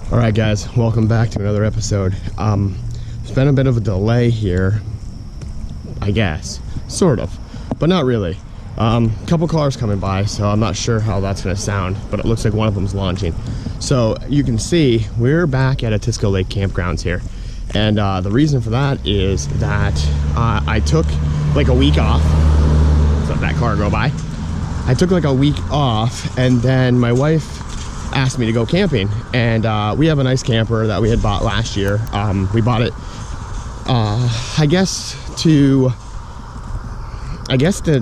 All right, guys, welcome back to another episode. There's been a bit of a delay here, I guess, sort of, but not really. Couple cars coming by, so I'm not sure how that's gonna sound, but it looks like one of them's launching. So you can see we're back at Otisco Lake campgrounds here, and the reason for that is that I took like a week off. Let's let that car go by. I took like a week off, and then my wife asked me to go camping, and we have a nice camper that we had bought last year. We bought it I guess to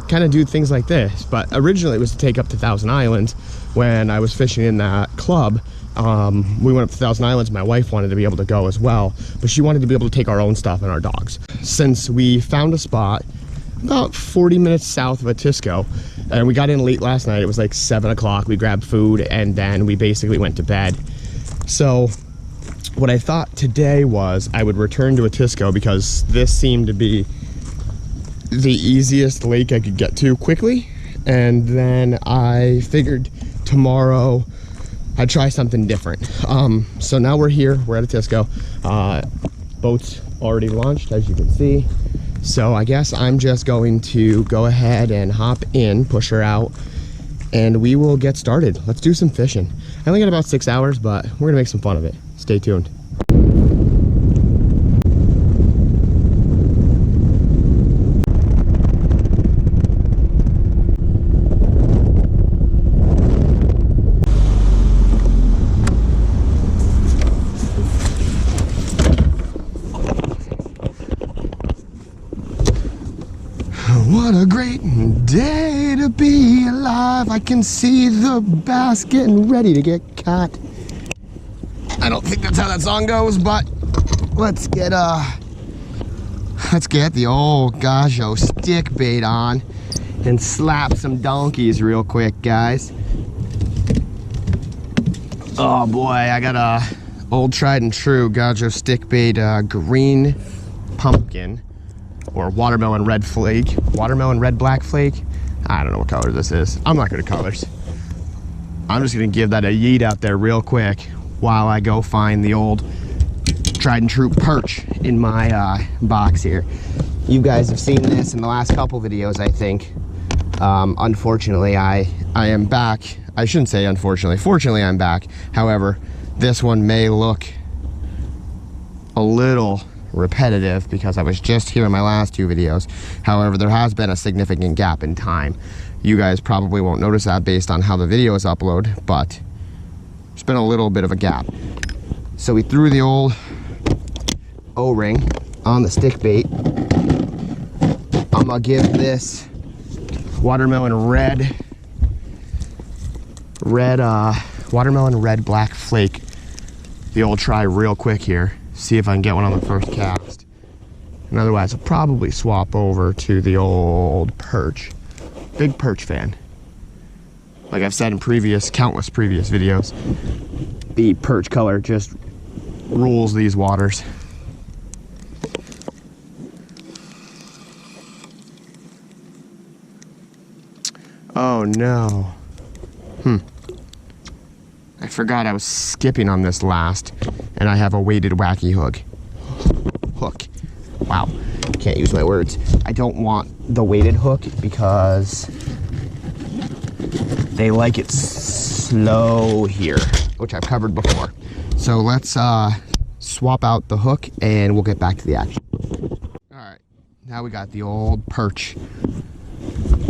kind of do things like this, but originally it was to take up to Thousand Islands. When I was fishing in that club, we went up to Thousand Islands. My wife wanted to be able to go as well, but she wanted to be able to take our own stuff and our dogs. Since we found a spot about 40 minutes south of Otisco, and we got in late last night, it was like 7 o'clock, we grabbed food, and then we basically went to bed. So what I thought today was I would return to Otisco, because this seemed to be the easiest lake I could get to quickly, and then I figured tomorrow I'd try something different. So now we're here, we're at Otisco. Boat's already launched, as you can see. So I guess I'm just going to go ahead and hop in, push her out, and we will get started. Let's do some fishing. I only got about 6 hours, but we're gonna make some fun of it. Stay tuned. What a great day to be alive. I can see the bass getting ready to get caught. I don't think that's how that song goes, but let's get the old Gajo stick bait on and slap some donkeys real quick, guys. Oh boy, I got a old tried and true Gajo stick bait, green pumpkin, or watermelon red black flake. I don't know what color this is. I'm not good at colors. I'm just gonna give that a yeet out there real quick while I go find the old tried and true perch in my box here. You guys have seen this in the last couple videos, I think. Unfortunately, I am back. I shouldn't say unfortunately. Fortunately, I'm back. However, this one may look a little repetitive because I was just here in my last two videos. However, there has been a significant gap in time. You guys probably won't notice that based on how the videos upload, but there's been a little bit of a gap. So we threw the old O-ring on the stick bait. I'm gonna give this watermelon red black flake the old try real quick here. See if I can get one on the first cast. And otherwise, I'll probably swap over to the old perch. Big perch fan. Like I've said in countless previous videos, the perch color just rules these waters. Oh no. I forgot I was skipping on this last, and I have a weighted wacky hook. Wow, can't use my words. I don't want the weighted hook because they like it slow here, which I've covered before. So let's swap out the hook and we'll get back to the action. All right, now we got the old perch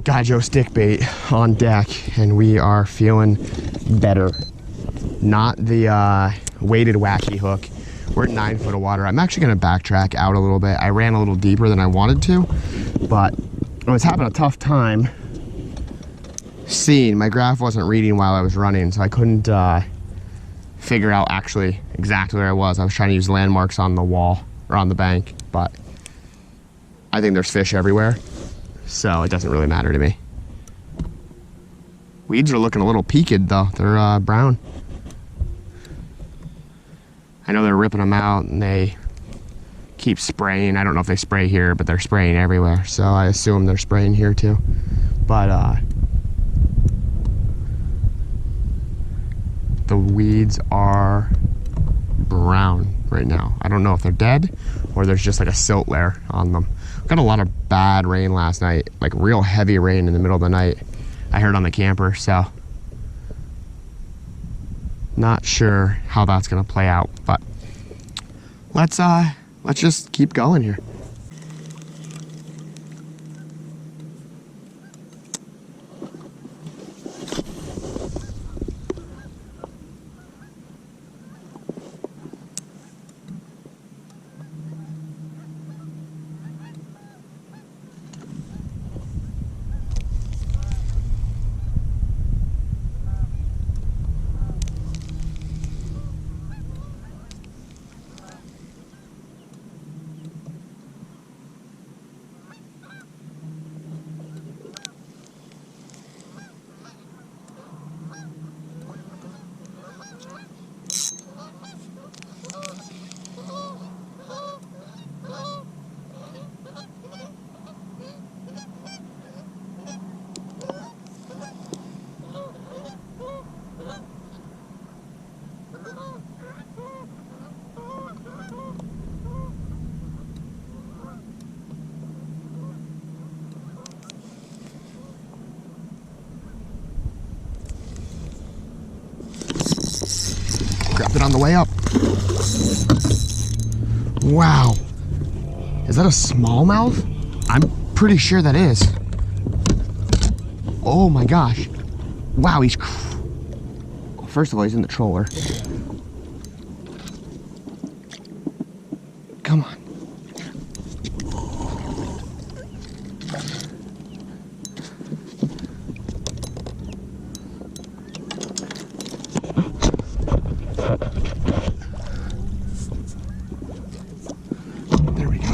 Gajo stick bait on deck, and we are feeling better. Not the weighted wacky hook. We're at 9 foot of water. I'm actually gonna backtrack out a little bit. I ran a little deeper than I wanted to, but I was having a tough time seeing. My graph wasn't reading while I was running, so I couldn't figure out actually exactly where I was. I was trying to use landmarks on the wall or on the bank, but I think there's fish everywhere, so it doesn't really matter to me. Weeds are looking a little peaked though. They're brown. I know they're ripping them out and they keep spraying. I don't know if they spray here, but they're spraying everywhere. So I assume they're spraying here too. But the weeds are brown right now. I don't know if they're dead or there's just like a silt layer on them. Got a lot of bad rain last night, like real heavy rain in the middle of the night. I heard on the camper, so not sure how that's gonna play out, but let's just keep going here. Grabbed it on the way up. Wow. Is that a smallmouth? I'm pretty sure that is. Oh my gosh. Wow, first of all, he's in the troller. Come on. There we go.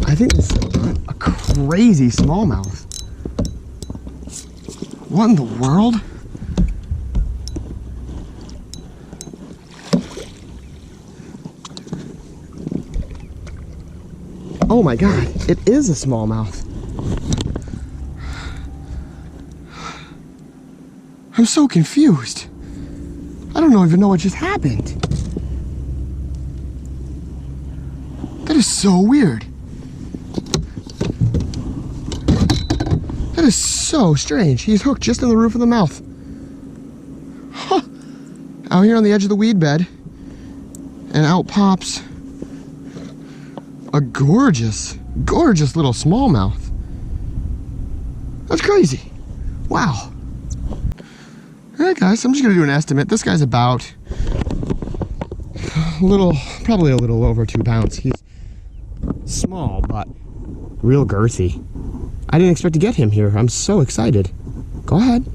I think this is a crazy smallmouth. What in the world? Oh my god, it is a smallmouth. I'm so confused. I don't even know what just happened. That is so weird. That is so strange. He's hooked just in the roof of the mouth. Huh. Out here on the edge of the weed bed, and out pops a gorgeous, gorgeous little smallmouth. That's crazy. Wow. All right, guys, I'm just gonna do an estimate. This guy's about probably a little over 2 pounds. He's small, but real girthy. I didn't expect to get him here. I'm so excited. Go ahead.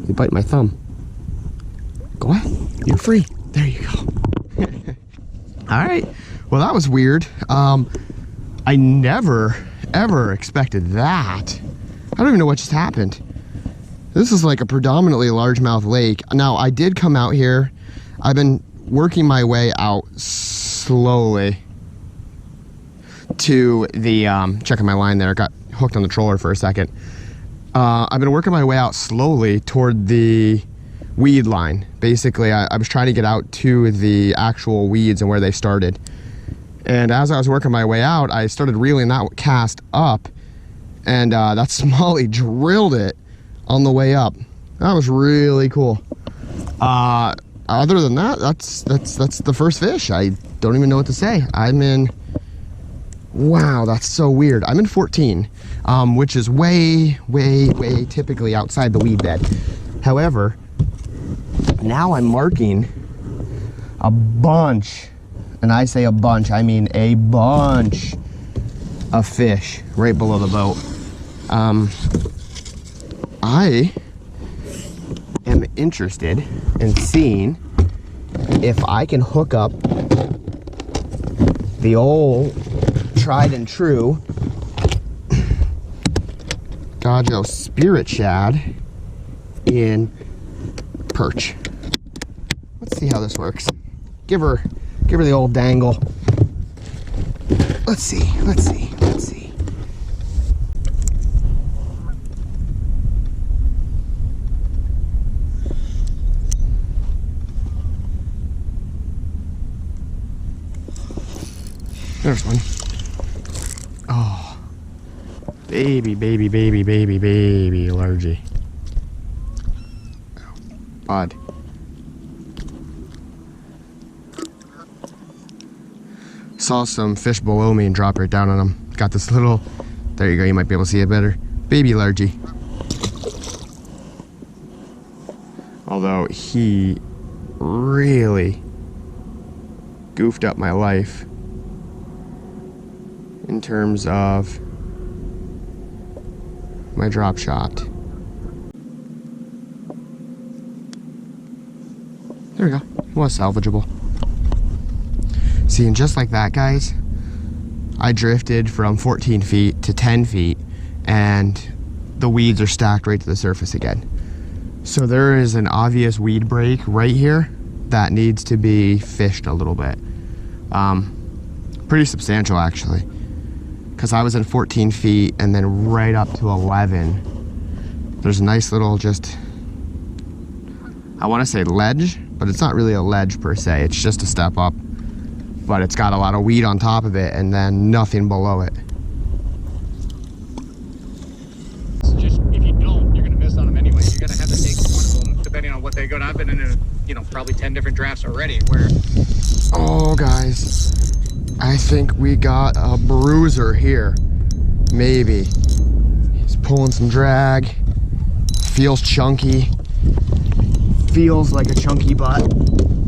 You bite my thumb. Go ahead. You're free. There you go. All right. Well, that was weird. I never, ever expected that. I don't even know what just happened. This is like a predominantly largemouth lake. Now, I did come out here. I've been working my way out slowly to the, checking my line there. Got hooked on the troller for a second. I've been working my way out slowly toward the weed line. Basically, I was trying to get out to the actual weeds and where they started. And as I was working my way out, I started reeling that cast up, and that smallie drilled it on the way up. That was really cool. Other than that, that's the first fish. I don't even know what to say. I'm in, wow, that's so weird. I'm in 14, which is way, way, way typically outside the weed bed. However, now I'm marking a bunch, and I say a bunch, I mean a bunch of fish right below the boat. I am interested in seeing if I can hook up the old tried and true Gajo spirit shad in perch. Let's see how this works. Give her the old dangle. Let's see. There's one. Oh, baby, baby, baby, baby, baby, largie. Oh, bud. Saw some fish below me and dropped right down on them. Got this little, there you go, you might be able to see it better. Baby largie. Although he really goofed up my life in terms of my drop shot. There we go, it was salvageable. See, and just like that, guys, I drifted from 14 feet to 10 feet and the weeds are stacked right to the surface again. So there is an obvious weed break right here that needs to be fished a little bit. Pretty substantial actually, because I was in 14 feet and then right up to 11. There's a nice little just, I want to say ledge, but it's not really a ledge per se, it's just a step up. But it's got a lot of weed on top of it and then nothing below it. It's just, if you don't, you're gonna miss on them anyway. You're gonna have to take one of them, depending on what they go. I've been in, probably 10 different drafts already where... Oh, guys, I think we got a bruiser here. Maybe. He's pulling some drag. Feels chunky. Feels like a chunky butt.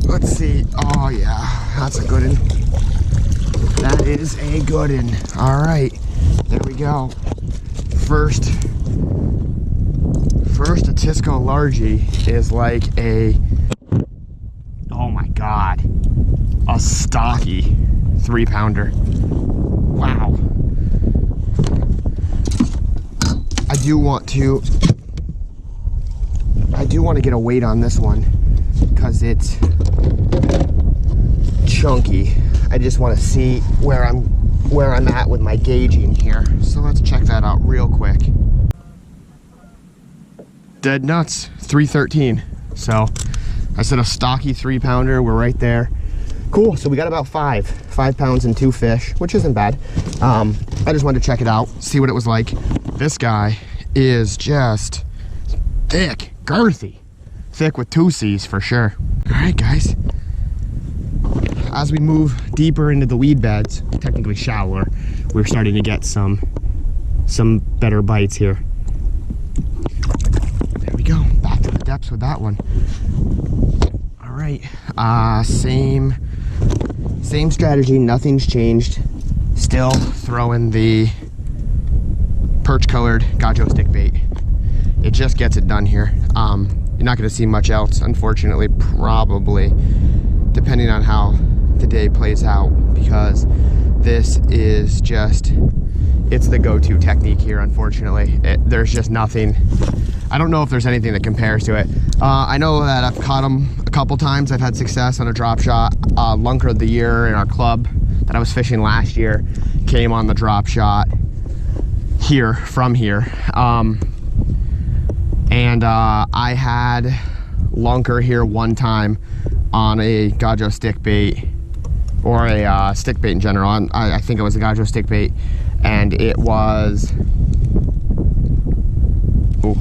Let's see. Oh yeah, that's a good one. That is a good one. All right, there we go. First Otisco largie is like a, oh my God, a stocky 3-pounder. Wow. I do want to get a weight on this one because it's chunky. I just want to see where I'm at with my gauging here. So let's check that out real quick. Dead nuts, 313. So I said a stocky 3-pounder. We're right there. Cool. So we got about 5 pounds and 2 fish, which isn't bad. I just wanted to check it out, see what it was like. This guy is just thick, girthy. Thick with 2 C's for sure. All right, guys. As we move deeper into the weed beds, technically shallower, we're starting to get some better bites here. There we go, back to the depths with that one. All right, same strategy, nothing's changed. Still throwing the perch colored Gajo stick bait. It just gets it done here. You're not gonna see much else, unfortunately, probably, depending on how the day plays out, because this is just, it's the go-to technique here, unfortunately. There's just nothing, I don't know if there's anything that compares to it. I know that I've caught them a couple times. I've had success on a drop shot. Lunker of the year in our club that I was fishing last year came on the drop shot here, from here. And I had lunker here one time on a Gajo stick bait, or a stick bait in general. I think it was a Gajo stick bait, and it was, oh,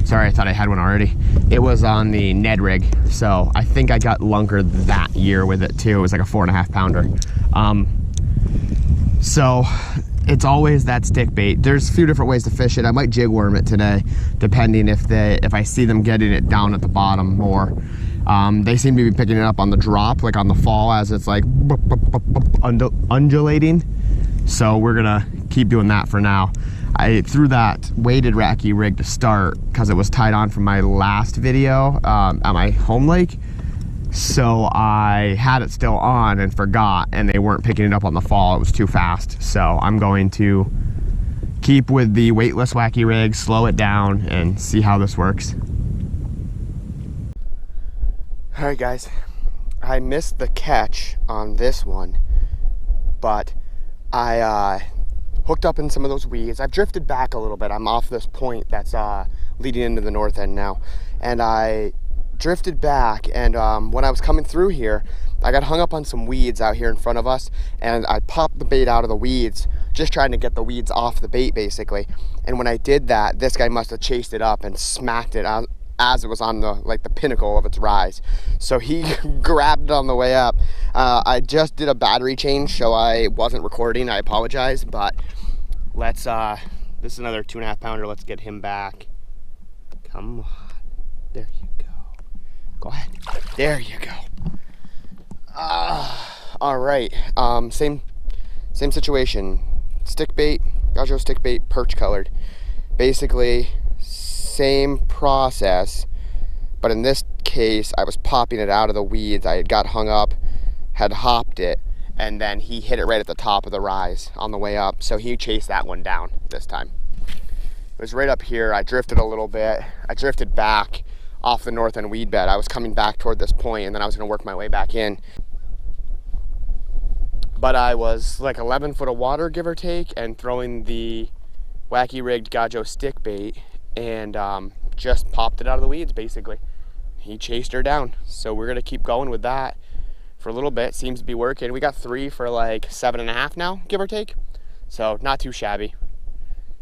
sorry, I thought I had one already. It was on the Ned rig, so I think I got lunker that year with it too. It was like a 4.5 pounder. So it's always that stick bait. There's a few different ways to fish it. I might jig worm it today, depending if I see them getting it down at the bottom more. They seem to be picking it up on the drop, like on the fall, as it's like undulating. So we're gonna keep doing that for now. I threw that weighted racky rig to start because it was tied on from my last video at my home lake. So I had it still on and forgot, and they weren't picking it up on the fall. It was too fast. So I'm going to keep with the weightless wacky rig, slow it down, and see how this works. All right, guys, I missed the catch on this one, but I hooked up in some of those weeds. I've drifted back a little bit. I'm off this point that's leading into the north end now, and I drifted back, and when I was coming through here, I got hung up on some weeds out here in front of us, and I popped the bait out of the weeds, just trying to get the weeds off the bait, basically. And when I did that, this guy must have chased it up and smacked it out as it was on the pinnacle of its rise. So he grabbed it on the way up. I just did a battery change, so I wasn't recording. I apologize, but let's, this is another 2.5 pounder. Let's get him back. Come on. There you go. Go ahead. There you go. All right. Same situation. Stick bait, Gajo stick bait, perch colored. Basically, same process, but in this case, I was popping it out of the weeds. I had got hung up, had hopped it, and then he hit it right at the top of the rise on the way up. So he chased that one down this time. It was right up here. I drifted a little bit. I drifted back off the north end weed bed. I was coming back toward this point, and then I was gonna work my way back in. But I was like 11 foot of water, give or take, and throwing the wacky rigged Gajo stick bait, and just popped it out of the weeds, basically. He chased her down. So we're gonna keep going with that for a little bit. Seems to be working. We got 3 for like 7.5 now, give or take. So not too shabby.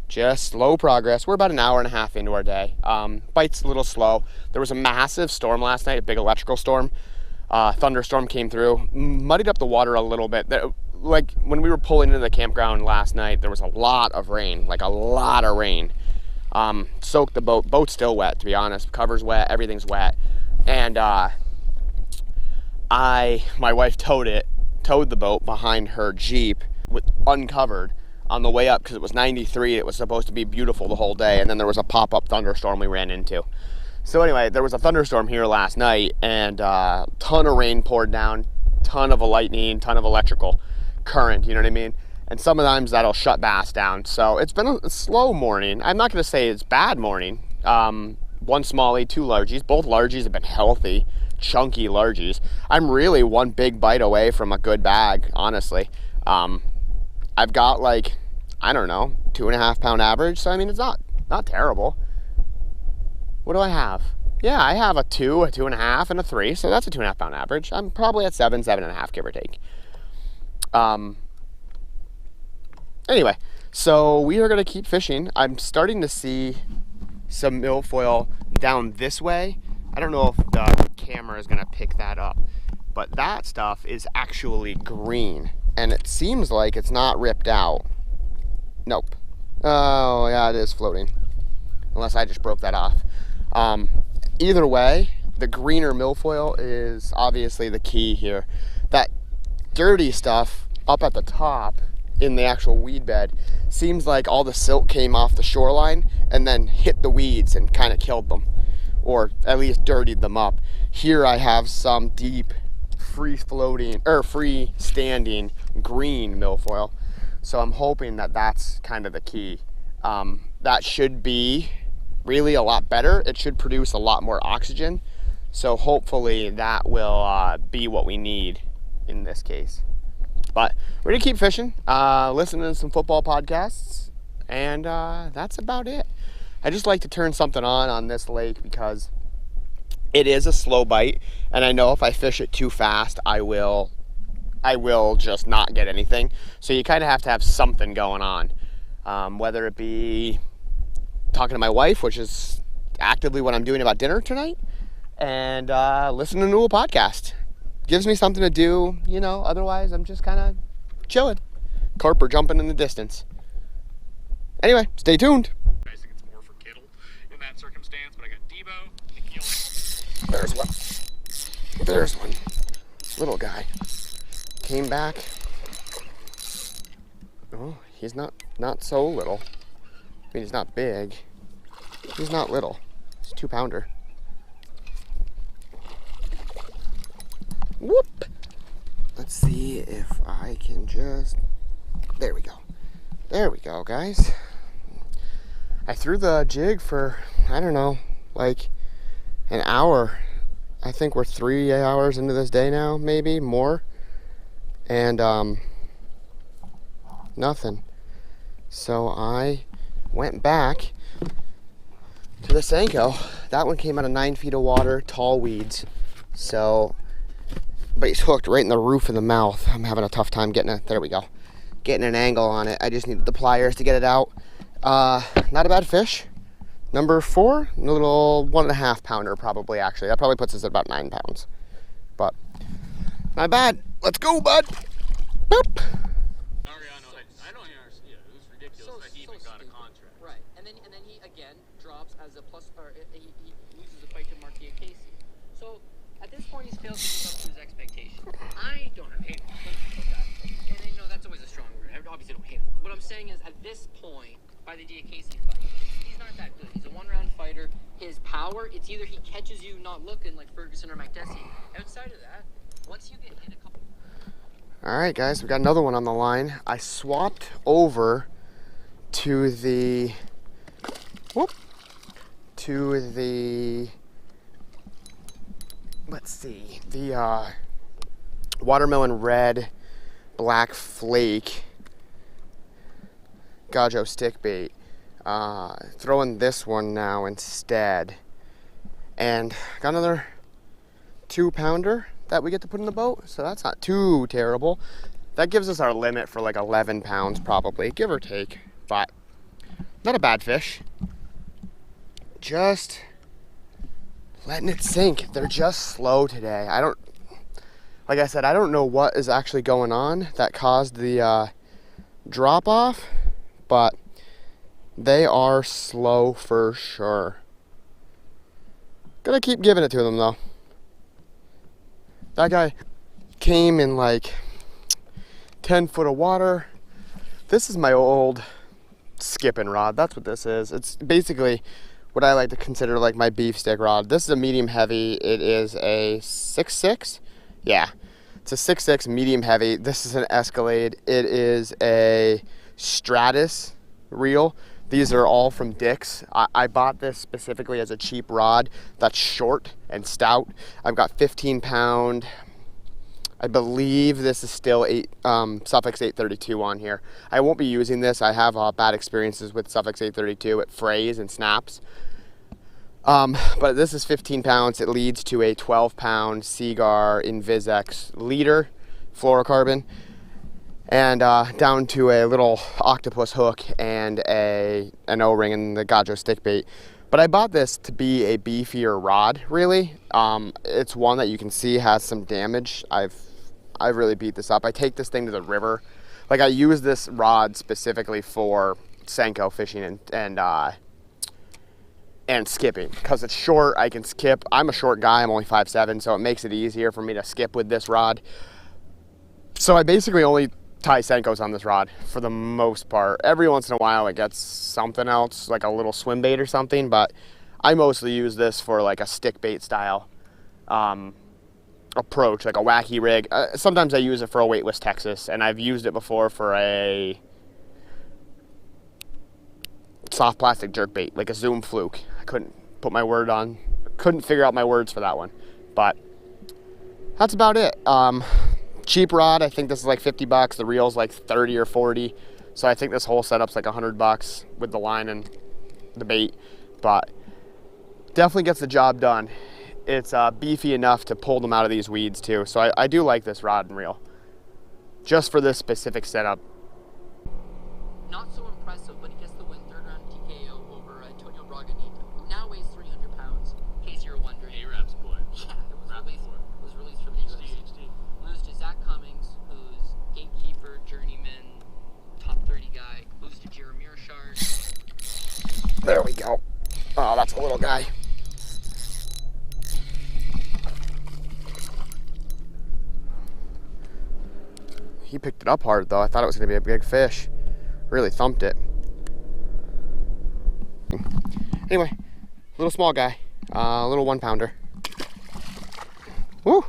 Just slow progress. We're about an hour and a half into our day. Bite's a little slow. There was a massive storm last night, a big electrical storm. Thunderstorm came through, muddied up the water a little bit. Like when we were pulling into the campground last night, there was a lot of rain, like a lot of rain. Soaked the boat. Boat's still wet, to be honest. Cover's wet, everything's wet. And my wife towed the boat behind her Jeep with uncovered on the way up because it was 93. It was supposed to be beautiful the whole day, and then there was a pop-up thunderstorm we ran into. So anyway, there was a thunderstorm here last night, and a ton of rain poured down, ton of lightning, ton of electrical current, you know what I mean? And sometimes that'll shut bass down. So it's been a slow morning. I'm not gonna say it's bad morning. 1 smallie, 2 largies. Both largies have been healthy, chunky largies. I'm really 1 big bite away from a good bag, honestly. I've got like, I don't know, 2.5 pound average. So I mean, it's not terrible. What do I have? Yeah, I have a 2, a 2.5, and a 3, so that's a 2.5 pound average. I'm probably at 7, 7.5, give or take. Anyway, so we are gonna keep fishing. I'm starting to see some milfoil down this way. I don't know if the camera is gonna pick that up, but that stuff is actually green, and it seems like it's not ripped out. Nope. Oh, yeah, it is floating. Unless I just broke that off. Either way, the greener milfoil is obviously the key here. That dirty stuff up at the top in the actual weed bed seems like all the silt came off the shoreline and then hit the weeds and kind of killed them, or at least dirtied them up. Here I have some deep free-standing green milfoil, so I'm hoping that that's kind of the key. That should be really a lot better. It should produce a lot more oxygen, so hopefully that will be what we need in this case. But we're gonna keep fishing, listening to some football podcasts, and that's about it. I just like to turn something on this lake because it is a slow bite, and I know if I fish it too fast, I will just not get anything. So you kind of have to have something going on, whether it be talking to my wife, which is actively what I'm doing about dinner tonight, and listening to a podcast. Gives me something to do, you know, otherwise I'm just kind of chilling. Carp are jumping in the distance. Anyway, stay tuned. I think it's more for Kittle in that circumstance, but I got Debo, Nikhil. There's one. There's one. Little guy. Came back. Oh, he's not so little. I mean, he's not big. He's not little. He's a 2 pounder. Whoop! Let's see if I can just... There we go. There we go, guys. I threw the jig for, I don't know, like an hour. I think we're 3 hours into this day now, maybe more. And nothing. So I went back to the Senko. That one came out of 9 feet of water, tall weeds. So, but he's hooked right in the roof of the mouth. I'm having a tough time there we go. Getting an angle on it. I just needed the pliers to get it out. Not a bad fish. Number 4, a little 1.5 pounder probably, actually. That probably puts us at about 9 pounds. But, not bad. Let's go, bud. Boop. I don't understand. It was ridiculous that he even got a contract. Right, and then he again drops as a plus, or he loses a fight to Marquia Casey. So at this point, he's failed to live up to his expectations. I don't have hate about that, and I know that's always a strong word. I obviously don't hate him. What I'm saying is, at this point, by the Dia Casey fight, he's not that good. He's a one-round fighter. His power, it's either he catches you not looking like Ferguson or McDessie. Outside of that, once you get hit a couple. All right, guys, we got another one on the line. I swapped over to the, let's see, the watermelon red black flake Gajo stick bait. Throwing this one now instead. And got another 2 pounder that we get to put in the boat, so that's not too terrible. That gives us our limit for like 11 pounds probably, give or take, but not a bad fish. Just letting it sink. They're just slow today. Like I said, I don't know what is actually going on that caused the drop off, but they are slow for sure. Gonna keep giving it to them though. That guy came in like 10 foot of water. This is my old skipping rod. That's what this is. It's basically what I like to consider like my beef stick rod. This is a medium heavy. It is a 6.6. Yeah, it's a 6.6 medium heavy. This is an Escalade. It is a Stratus reel. These are all from Dick's. I bought this specifically as a cheap rod that's short and stout. I've got 15 pound, I believe this is still Suffix 832 on here. I won't be using this. I have bad experiences with Suffix 832. It frays and snaps. But this is 15 pounds. It leads to a 12 pound Seagar Invisex leader fluorocarbon. And down to a little octopus hook and an O-ring and the Gajo stick bait. But I bought this to be a beefier rod, really. It's one that you can see has some damage. I've really beat this up. I take this thing to the river. Like I use this rod specifically for Senko fishing and skipping. Because it's short, I can skip. I'm a short guy, I'm only 5'7", so it makes it easier for me to skip with this rod. So I basically only tie Senkos on this rod for the most part. Every once in a while it gets something else, like a little swim bait or something, but I mostly use this for like a stick bait style approach, like a wacky rig. Sometimes I use it for a weightless Texas, and I've used it before for a soft plastic jerk bait, like a Zoom fluke. I couldn't figure out my words for that one, but that's about it. Cheap rod, I think this is like 50 bucks. The reel's like 30 or 40. So I think this whole setup's like 100 bucks with the line and the bait, but definitely gets the job done. It's beefy enough to pull them out of these weeds too. So I do like this rod and reel just for this specific setup. Not so impressive, but he gets the win, 3rd round TKO over Antonio Braganita, who now weighs 300 pounds, in case you're wondering. A-Rap's boy. Yeah, it was released from the UFC. Lose to Zach Cummings, who's gatekeeper, journeyman, top 30 guy. Lose to Jeremy Shard. There we go. Oh, that's a little guy. He picked it up hard though. I thought it was going to be a big fish. Really thumped it. Anyway, little small guy, little 1 pounder. Woo!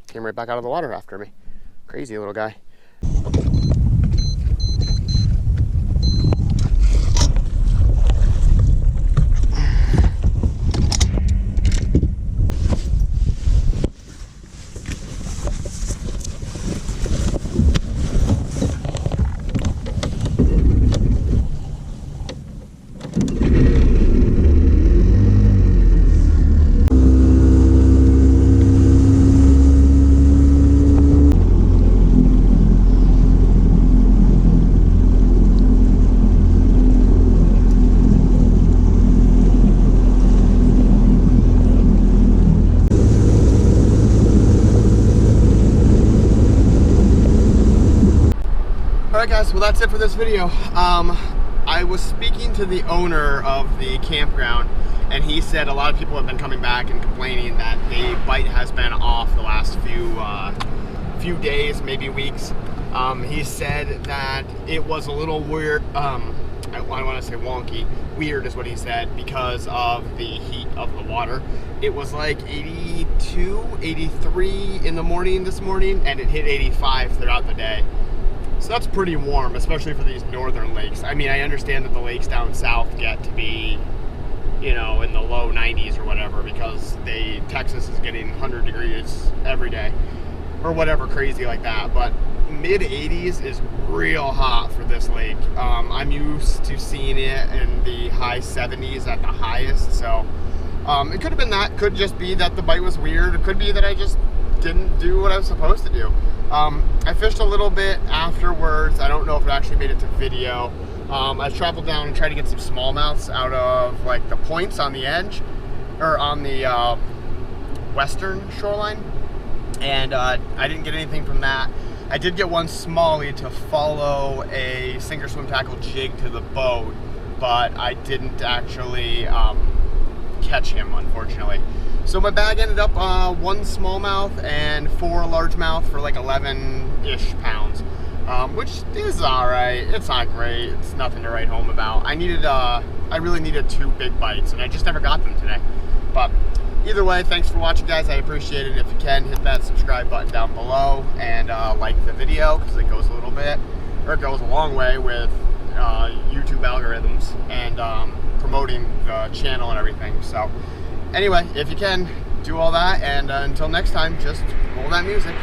Came right back out of the water after me. Crazy little guy. Alright guys, well that's it for this video. I was speaking to the owner of the campground, and he said a lot of people have been coming back and complaining that the bite has been off the last few days, maybe weeks. He said that it was a little weird, I want to say wonky, weird is what he said, because of the heat of the water. It was like 82, 83 in the morning this morning, and it hit 85 throughout the day. So that's pretty warm, especially for these northern lakes. I mean, I understand that the lakes down south get to be, you know, in the low 90s or whatever, because Texas is getting 100 degrees every day or whatever crazy like that. But mid 80s is real hot for this lake. I'm used to seeing it in the high 70s at the highest. So it could have been that. Could just be that the bite was weird. It could be that I just didn't do what I was supposed to do. I fished a little bit afterwards. I don't know if it actually made it to video. I traveled down and tried to get some smallmouths out of like the points on the edge, or on the western shoreline, and I didn't get anything from that. I did get one smallie to follow a sinker swim tackle jig to the boat, but I didn't actually catch him, unfortunately. So my bag ended up 1 smallmouth and 4 largemouth for like 11-ish pounds, which is all right. It's not great. It's nothing to write home about. I really needed 2 big bites, and I just never got them today. But either way, thanks for watching, guys. I appreciate it. If you can, hit that subscribe button down below and like the video, because it goes it goes a long way with YouTube algorithms and promoting the channel and everything. So anyway, if you can, do all that, and until next time, just roll that music.